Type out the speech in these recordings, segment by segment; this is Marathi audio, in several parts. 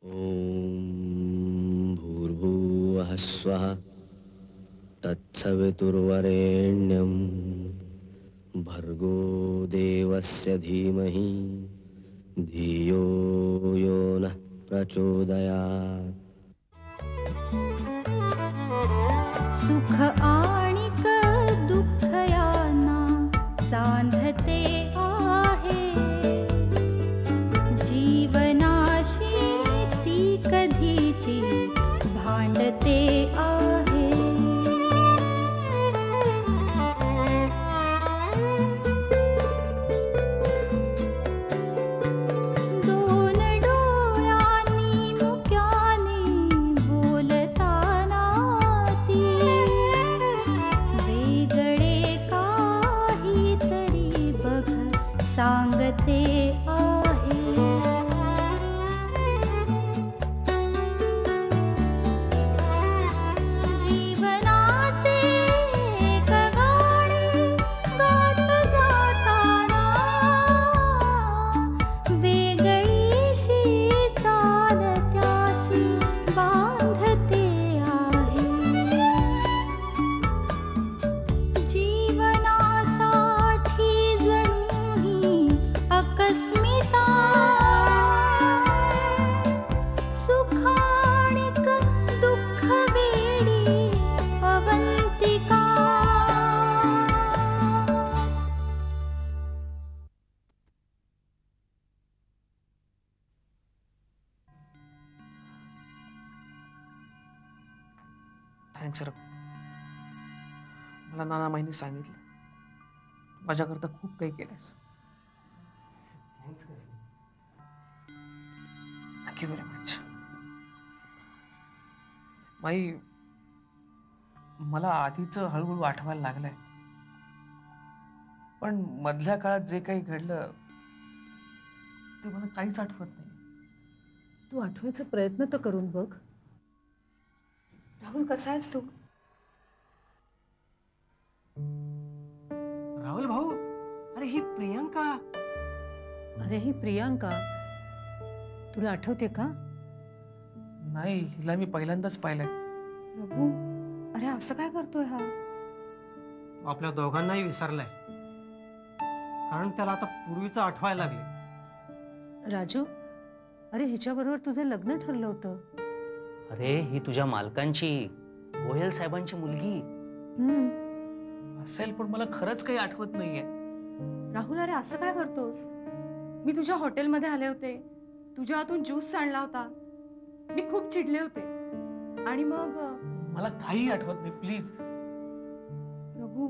ॐ भूर्भुवः स्वः तत्सवितुर्वरेण्यं भर्गो देवस्य धीमहि धियो यो नः प्रचोदयात्. सुख आणिक दुःख यांना सांधते आहे. जीवनाशी ती कधीची भांडते आहे. दोन डोळ्यांनी मुक्याने बोलताना ती वेगळे काहीतरी बघ सांगते आहे. जीवनाचे एक गाणे गात जाताना वेगळीशी चाल त्याची बांधते आहे. जीवनासाठी जणू ही अकस्मिता सुखाणिक दुःख वेडी अवंतिका. थँक्स रघु. मला नाना माईंनी सांगितलं माझ्याकरता खूप काही केलंस. Thank you very much. माई, मला आधीचं हळूहळू आठवायला लागलंय, पण मधल्या काळात जे काही घडलं ते मला काहीच आठवत नाही. तू आठवायचा प्रयत्न तर करून बघ. राहुल, कसा आहेस तू? राहुल भाऊ, अरे ही प्रियंका. अरे ही प्रियांका, तुला आठवते का? नाही, हिला मी पहिल्यांदाच पाहिलंय. रघु, अरे असं काय करतोय हा? तो आपल्या दोघांनाही विसरलाय, कारण त्याला आता पूर्वीचं आठवायला लागले. राजू, अरे हिच्याबरोबर तुझं लग्न ठरलं होतं. अरे ही तुझ्या मालकांची, गोयल साहेबांची मुलगी. असेल, पण मला खरंच काही आठवत नाहीये. राहुल, अरे असं काय करतोस? मी तुझ्या हॉटेलमध्ये आले होते, तुझ्या हातून ज्यूस सांडला होता, मी खूप चिडले होते आणि मग मला काही आठवत नाही. प्लीज रघु,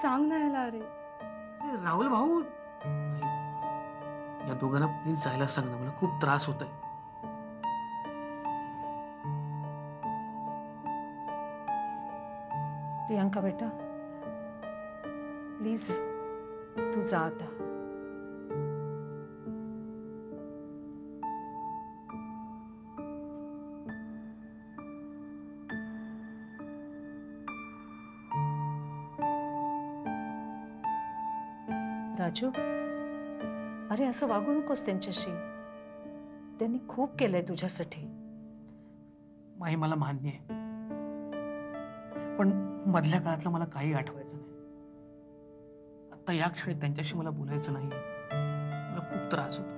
सांग ना याला. अरे अरे राहुल भाऊ, या दोघांना प्लीज जायला सांग ना, मला खूप त्रास होतोय. प्रियांका बेटा, प्लीज तू जा आता. राजू, अरे असं वागू नकोस त्यांच्याशी. त्यांनी खूप केलंय तुझ्यासाठी. माही, मला मान्य आहे, पण मधल्या काळातलं मला काही आठवायचं नाही. आता या क्षणी त्यांच्याशी मला बोलायचं नाही. मला खूप त्रास होतो.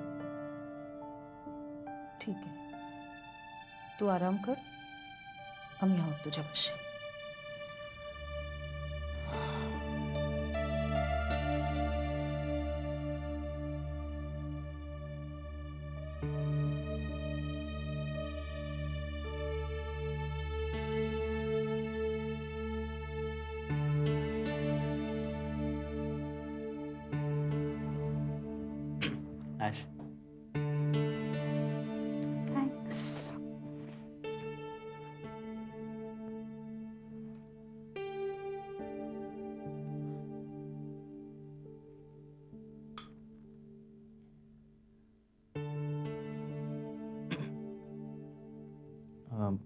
ठीक आहे, तू आराम कर. आम्ही आहोत तुझ्यापाशी. Ash, thanks.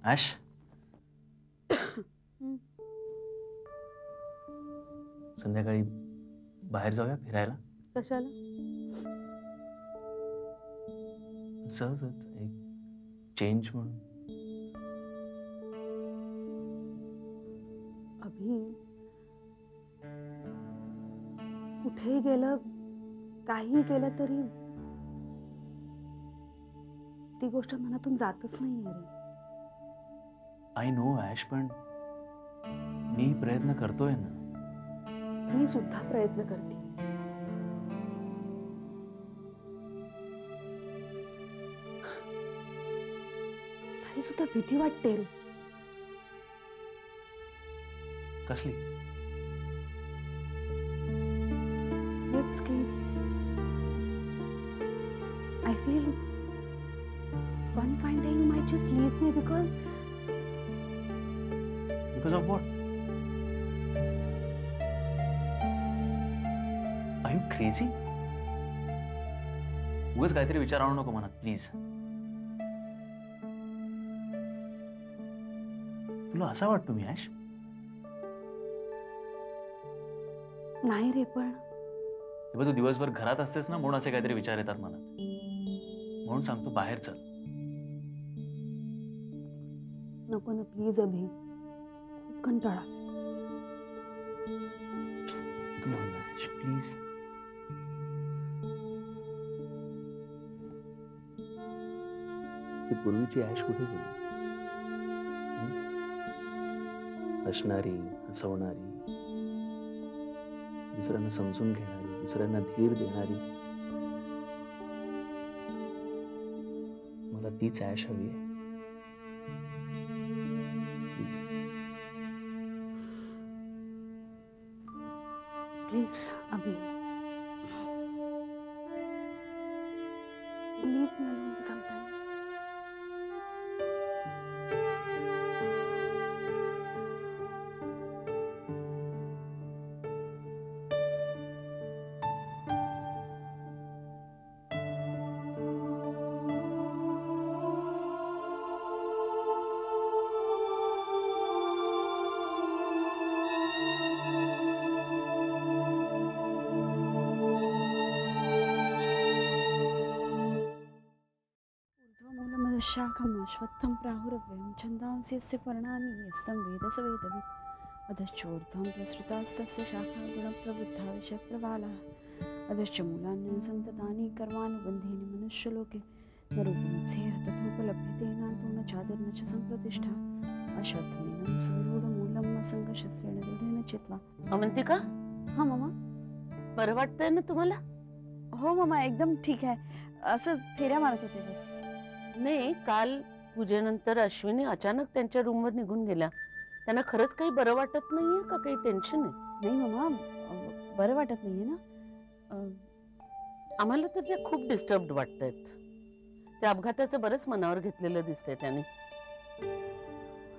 ॲश, संध्याकाळी बाहेर जाऊया फिरायला. कशाला? सहजच एक चेंज म्हणून. अभि, कुठेही गेलं, काही केलं तरी ती गोष्ट मनातून जातच नाही रे. आय नो ॲश, पण मी प्रयत्न करतोय ना. मी सुद्धा प्रयत्न करते. तरी सुद्धा भीती वाटते रे. कसली? हेच की I feel one fine day you might just leave me because of what? Are you crazy? उगाच काहीतरी विचार आणू नको मनात प्लीज. तुला असा वाटतो मी ॲश? नाही रे, पण हे बघ, तू दिवसभर घरात असतेस ना, म्हणून असे काहीतरी विचार येतात मनात. म्हणून सांगतो बाहेर चल. नको ना प्लीज अभि, खूप कंटाळा. Come on, Ash, please. ती पूर्वीची ॲश कुठे गेली? हसणारी, हसवणारी, दुसऱ्यांना समजून घेणारी, दुसऱ्यांना धीर देणारी. मला तीच ॲश हवी आहे. Please Abhi, leave me alone for some time. शाखमश्वत्थं प्राहुरव्यं छन्दांसि यस्य पर्णानि यस्तं वेद स वेदवित् अधश्चोर्ध्वं प्रसृतास्तस्य शाखा गुणप्रवृद्धा विषयप्रवालाः अधश्च मूलानि सन्ततानि कर्मानुबन्धीनि मनुष्यलोके न रूपमत्सेह तथोपलभ्यते नान्तो न चादिर्न च सम्प्रतिष्ठा अश्वत्थमेनं सुरूढमूलं असङ्गशस्त्रेण दृढेन चित्वा. अवंतिका, हा मामा. बरं वाटतंय ना तुम्हाला? हो मामा, एकदम ठीक आहे. असं फेऱ्या मारत होते बस. नाही, काल पूजेनंतर अश्विनी अचानक त्यांच्या रूमवर निघून गेल्या. त्यांना खरंच काही बरं वाटत नाहीये का? काही टेन्शन आहे? नाही मामा, बरं वाटत नाहीये ना. आम्हाला तर ते खूप डिस्टर्ब्ड वाटतायत. त्या अपघाताचं बरंच मनावर घेतलेलं दिसतंय त्याने.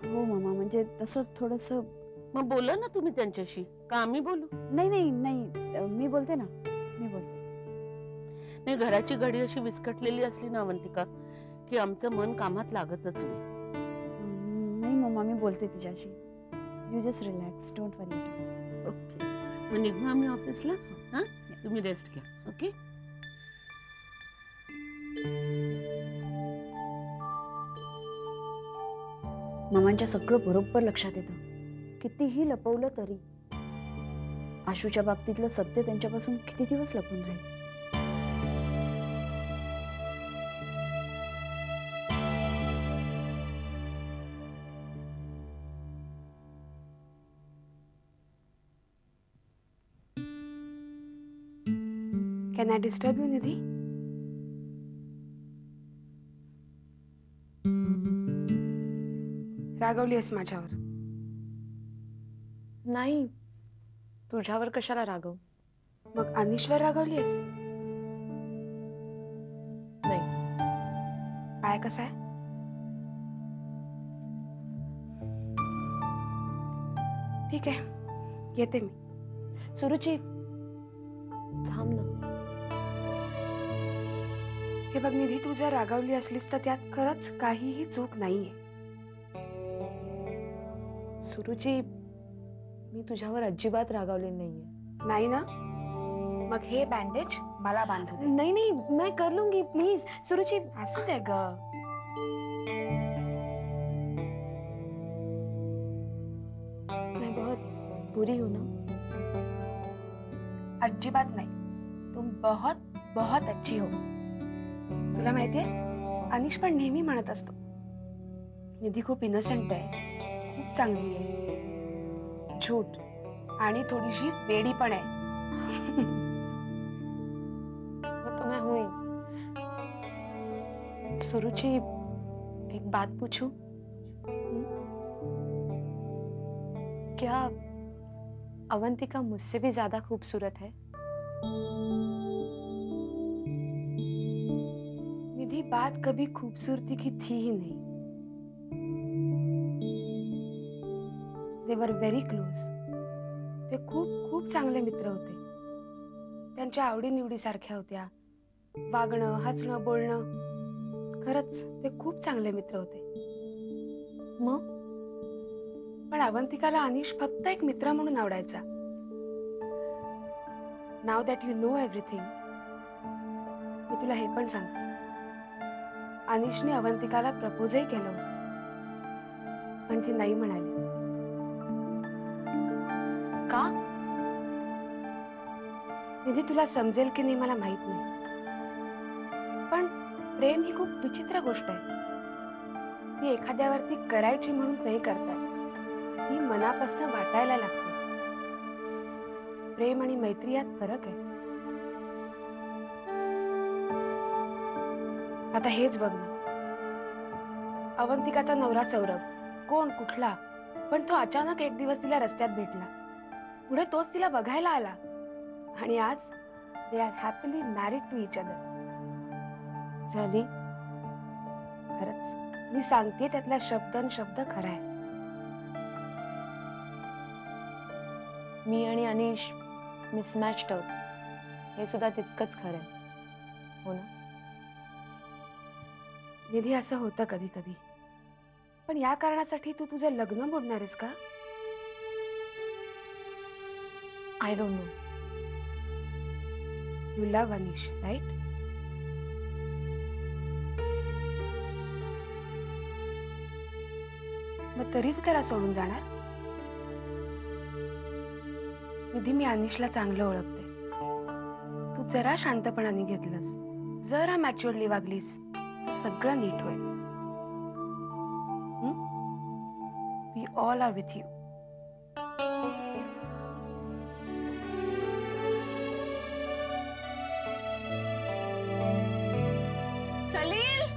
हो मामा, म्हणजे तसं थोडंसं. मग बोला ना तुम्ही त्यांच्याशी, का आम्ही बोलू? नाही नाही नाही, मी बोलते ना, मी बोलते. नाही, घराची घडी अशी विस्कटलेली असली ना अवंतिका, की आमचं मन कामात लागतच नाही. नाही मम्मा, मी बोलते तिच्याशी. You just relax, don't worry. Okay, मग निघू आम्ही ऑफिसला. हा, तुम्ही रेस्ट घ्या. ओके. मामांच्या सगळं बरोबर लक्षात येतं. कितीही लपवलं तरी आशूच्या बाबतीतलं सत्य त्यांच्यापासून किती दिवस लपून राहील. Can I disturb you, Nidhi? रागवलीस माझ्यावर? नाही, तुझ्यावर कशाला रागव? मग अनिश्वर रागवलीस? नाही. काय कसं आहे? ठीक आहे, येते मी. सुरुची, थांब ना. हे बघ निधी, तू जर रागावली असलीस तर त्यात खरंच काहीही चूक नाहीये. सुरुची, मी तुझ्यावर अजिबात रागावले नाहीये. नाही ना? मग हे बँडेज मला बांधू दे. नहीं नहीं, मैं कर लूंगी, प्लीज. सुरुचि, असू दे ग. बुरी हूं ना? अजिबात नाही. तुम बहुत बहुत अच्छी हो. तुला माहितीये, अनिश पण नेहमी म्हणत असतो, निधी खूप इनोसेंट आहे, खूप चांगली आहे, झूट आणि थोडीशी वेडी पण आहे. वो तो मैं हुई. सुरुचि, एक बात पूछूं? क्या अवंतिका मुझसे भी ज्यादा खूबसूरत है? निधि, बात कभी खूबसूरती की थी ही नहीं. दे वर व्हेरी क्लोज. ते खूप खूप चांगले मित्र होते. त्यांच्या आवडीनिवडी सारख्या होत्या. वागणं, हसणं, बोलणं, खरंच ते खूप चांगले मित्र होते. मग पण अवंतिकाला अनिश फक्त एक मित्र म्हणून आवडायचा. Now that you know everything, मी तुला हे पण सांगते, अनिशने अवंतिकाला प्रपोजही केलं होतं, पण ती नाही म्हणाली. का? निधी, तुला समजेल की नाही मला माहित नाही, पण प्रेम ही खूप विचित्र गोष्ट आहे. ती एखाद्यावरती करायची म्हणून नाही करता, ती मनापासून वाटायला लागते. प्रेम आणि मैत्री यात फरक आहे. आता हेच बघ ना, अवंतिकाचा नवरा सौरभ, कोण कुठला, पण तो अचानक एक दिवस तिला रस्त्यात भेटला. पुढे तोच तिला बघायला आला आणि आज they are happily married to each other. Really, खरंच मी सांगते, त्यातला शब्द खरा आहे. मी आणि अनिश मिसमॅच्ड आहोत, हे सुद्धा तितकंच खरं आहे, हो ना? निधी, असं होतं कधी कधी, पण या कारणासाठी तू तुझं लग्न मोडणार आहेस का? I don't know. You love Anish, right? मग तरी तू त्याला सोडून जाणार? निधी, मी अनिशला चांगलं ओळखते. तू जरा शांतपणाने घेतलंस, जरा मॅच्युअरली वागलीस, तर सगळं नीट होईल. We all are with you. Salil,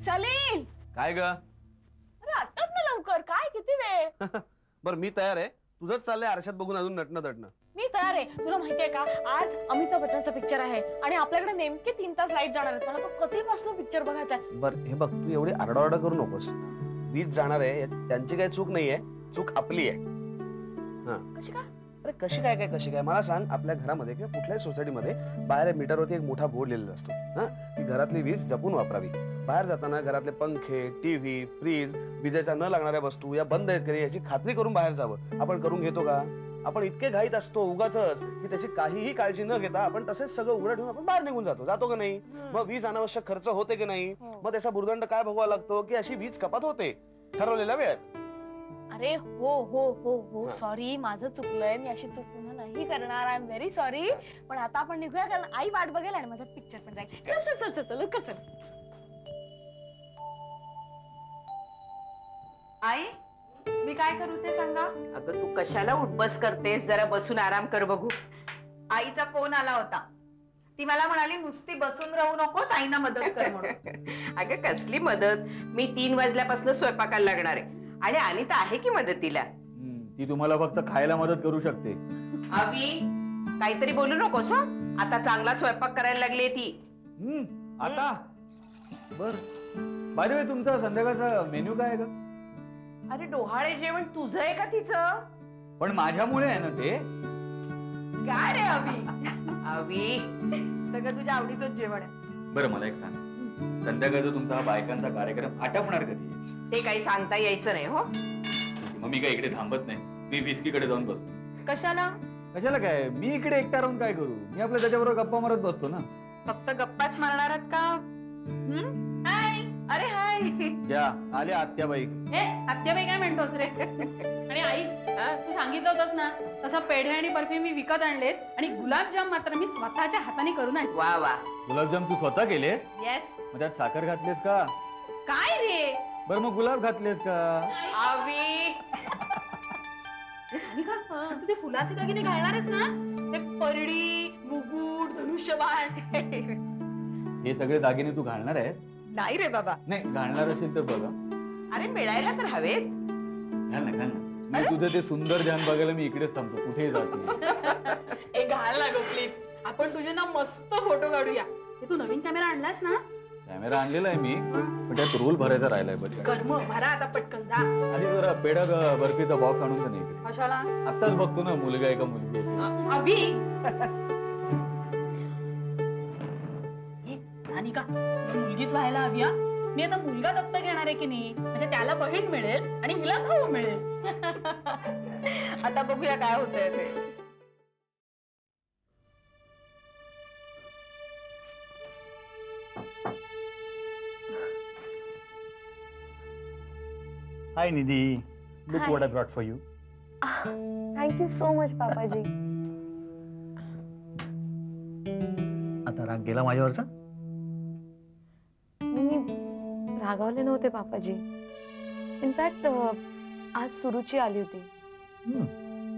Salil, काय ग? अरे आताच ना लवकर, काय किती वेळ? बर, मी तयार आहे. तुझंच चाललंय आरशात बघून अजून नटणं तटणं. मी तयार आहे. तुला माहितीये का, आज अमिताभ बच्चनचा पिक्चर आहे आणि आपल्याकडे नेमके 3 तास लाईट जाणार आहेत. मला तो कधीपासून पिक्चर बघायचा आहे. बर, हे बघ, तू एवढी आरडाओरडा करू नकोस. वीज जाणार आहे, त्यांची काही चूक नाहीये, चूक आपली आहे. हा, कशी काय? अरे कशी काय मला सांग, आपल्या घरामध्ये किंवा कुठल्याही सोसायटीमध्ये बाहेर मीटरवरती एक मोठा बोर्ड लिहिलेला असतो, हा, की घरातली वीज जपून वापरावी. बाहेर जाताना घरातले पंखे, टीव्ही, फ्रीज, विजेच्या न लागणाऱ्या वस्तू या बंद आहेत की याची खात्री करून बाहेर जावं. आपण करून घेतो का? आपण इतके घाईत असतो उगाचच की त्याची काहीही काळजी न घेता आपण तसेच सगळं उघडं ठेवून आपण बाहेर निघून जातो का नाही? मग वीज अनावश्यक खर्च होते की नाही? मग त्याचा भुर्दंड काय भोगावा लागतो की अशी वीज कपात होते ठरवलेल्या वेळेत. अरे हो हो हो हो, सॉरी, माझं चुकलंय. मी अशी चूक पुन्हा नाही करणार. I am very sorry. पण आता आपण निघूया, कारण आई वाट बघेल आणि माझा पिक्चर पण जाईल. चल चल चल चल चल लवकर चल. आई, मी काय करू ते सांगा. अगं तू कशाला उठबस करतेस? जरा बसून आराम कर बघू. आईचा फोन आला होता. ती मला म्हणाली नुसती बसून राहू नकोस, आईना मदत कर म्हणून. अगं कसली मदत? मी 3 वाजल्यापासून स्वयंपाकाला लागणार आहे आणि अनिता आहे की मदतीला. ती तुम्हाला फक्त खायला मदत करू शकते. अवी, काहीतरी बोलू नकोस हं? आता चांगला स्वयंपाक करायला लागली ती. आता बर, बाय द वे, तुमचा संध्याकाळचा मेन्यू काय आहे का? अरे डोहाळे जेवण तुझं आहे का तिचं? पण माझ्यामुळे आहे ना ते. काय रे अवी? अवी, सगळं तुझ्या आवडीचं जेवण आहे. बरं मला एक सांग, संध्याकाळचा तुमचा हा बायकांचा कार्यक्रम आटपणार कधी? ते काही सांगता यायचं नाही हो. मग मी काय इकडे थांबत नाही, मी विस्कीकडे जाऊन बसतो. कशाला? कशाला काय, मी इकडे एकटा राहून काय करू? मी आपल्या त्याच्याबरोबर गप्पा मारत बसतो ना. फक्त गप्पाच मारणार आहात का? हाय, अरे हाय. घ्या आले आत्याबाई. हे आत्याबाई काय म्हणतोस रे? आणि आई तू सांगितलं होतंस ना तसं पेढे आणि बर्फी मी विकत आणलेत आणि गुलाबजाम मात्र मी स्वतःच्या हाताने करून आणले. वा वा. गुलाबजाम तू स्वतः केले? येस. मग त्यात साखर घातलीस का? काय रे? बरं मग गुलाब घातलेस का? आवी तू ते फुलाचे दागिने घालणार आहेस ना? ते परडी, मुकुट, धनुष्यबाण हे सगळे दागिने तू घालणार आहे? नाही रे बाबा. नाही घालणार असेल तर बघा. अरे मिळायला तर हवेत. घाल ना घाल ना. मी तुझं ते सुंदर ध्यान बघायला मी इकडेच थांबतो, कुठेही जात नाही. ए घाल ना गो प्लीज. आपण तुझे ना मस्त फोटो काढूया. तू नवीन कॅमेरा आणलास ना? कॅमेरा आणलेला आहे मी, पण त्यात रोल भरायचा राहिलाय बजेट. कर्म भरा आता पटकन जा. आधी जरा पेढा बर्फीचा बॉक्स आणून तर नाही. कशाला? आत्ताच बघतो ना मुलगा आहे का मुलगी आहे. अभि अनिका मुलगीच व्हायला हवी हा. मी आता मुलगा दत्तक घेणार आहे की नाही, म्हणजे त्याला बहीण मिळेल आणि हिला भाऊ मिळेल. आता बघूया काय होतंय ते. Hi Nidhi, look Hi. what I brought for you. Thank you so much पापाजी. आता राग गेला माझ्यावरचा? मी रागावले नव्हते पापाजी. इनफॅक्ट आज सुरुची आली होती.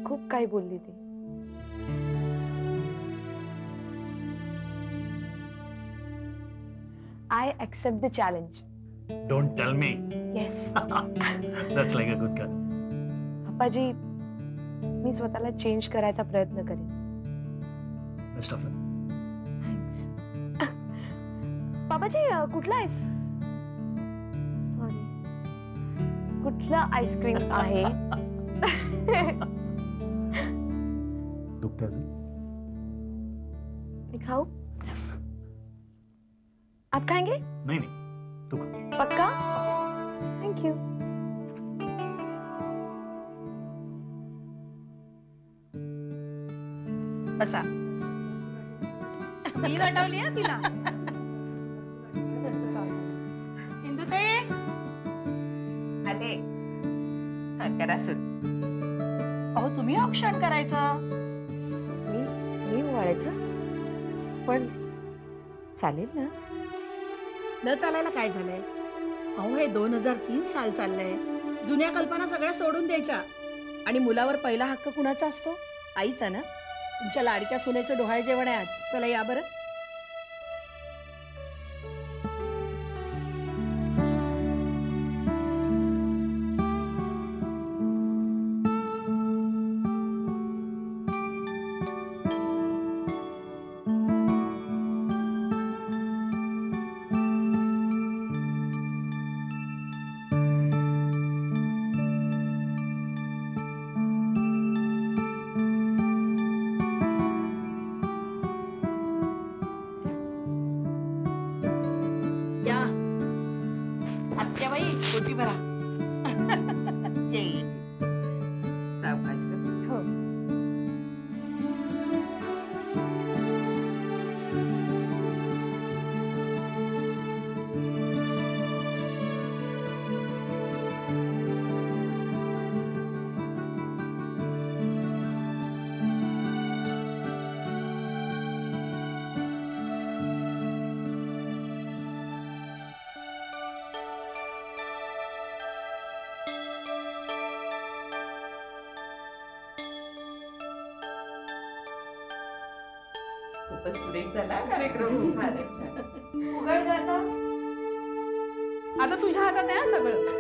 खूप काही बोलली ती. I accept the challenge. Don't tell me. Yes. That's like a good girl. पापाजी मी स्वतःला चेंज करायचा प्रयत्न करेन. Best of luck. पापाजी कुठला आईस सॉरी कुठला आईस्क्रीम आहे? दुखतंय अजून? मी खाऊ? आप खाएंगे? नाही नाही तू खा. पक्का? Thank you. बसा. मी नटवली आहे तिला. इंदुताई आले. करा सुरू. अहो तुम्ही औक्षण करायचं. मी ओवाळायचं पण चालेल ना? न चालायला काय झालंय? अहो हे 2003 साल चाललंय. जुन्या कल्पना सगळ्या सोडून द्यायच्या. आणि मुलावर पहिला हक्क कुणाचा असतो? आईचा ना. तुमच्या लाडक्या सुनेचं डोहाळे जेवण आहे आज. चला या बरं. या आत्याबाई पोटी भरा. ये सावकाश कर. हो. खूपच सुरेख झाला कार्यक्रम. उघड जाता. आता तुझ्या हातात आहे हा सगळं.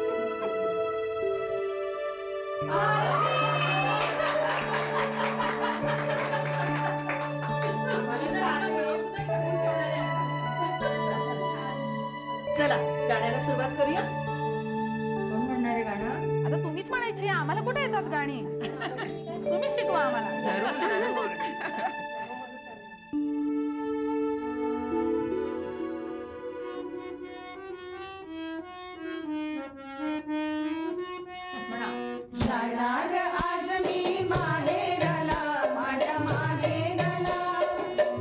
चला गाण्याला सुरुवात करूया. कोण म्हणणार आहे गाणं? आता तुम्हीच म्हणायची. आम्हाला कुठे येतात गाणी? तुम्हीच शिकवा आम्हाला. जरूर जरूर. जाणार आज मी माहेरला माझ्या माहेरला.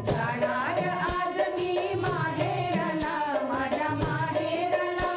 जाणार आज मी माहेरला माझ्या माहेरला.